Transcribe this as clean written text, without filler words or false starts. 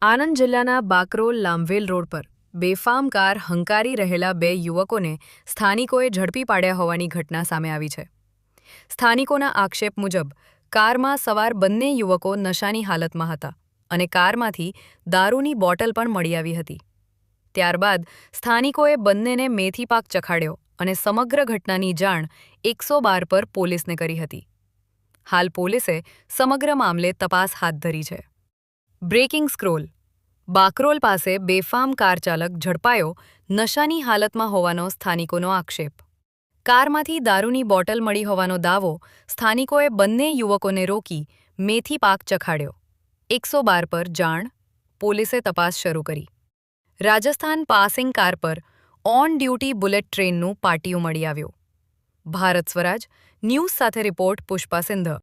આણંદ જિલ્લાના બાકરોલ લાંભવેલ રોડ પર બેફામ કાર હંકારી રહેલા બે યુવકોને સ્થાનિકોએ ઝડપી પાડ્યા હોવાની ઘટના સામે આવી છે. સ્થાનિકોના આક્ષેપ મુજબ કારમાં સવાર બંને યુવકો નશાની હાલતમાં હતા અને કારમાંથી દારૂની બોટલ પણ મળી આવી હતી. ત્યારબાદ સ્થાનિકોએ બંનેને મેથી પાક ચખાડ્યો અને સમગ્ર ઘટનાની જાણ 112 પર પોલીસને કરી હતી. હાલ પોલીસે સમગ્ર મામલે તપાસ હાથ ધરી છે. Breaking scroll. બાકરોલ પાસે બેફામ કાર ચાલક ઝડપાયો, નશાની હાલતમાં હોવાનો સ્થાનિકોનો આક્ષેપ. કારમાંથી દારૂની બોટલ મળી હોવાનો દાવો. સ્થાનિકોએ બંને યુવકોને રોકી મેથી પાક ચખાડ્યો. 112 પર જાણ. પોલીસે તપાસ શરૂ કરી. રાજસ્થાન પાસિંગ કાર પર ઓન ડ્યુટી બુલેટ ટ્રેનનું પાટિયું મળી આવ્યું. ભારત સ્વરાજ ન્યૂઝ સાથે રિપોર્ટ પુષ્પા સિંધ.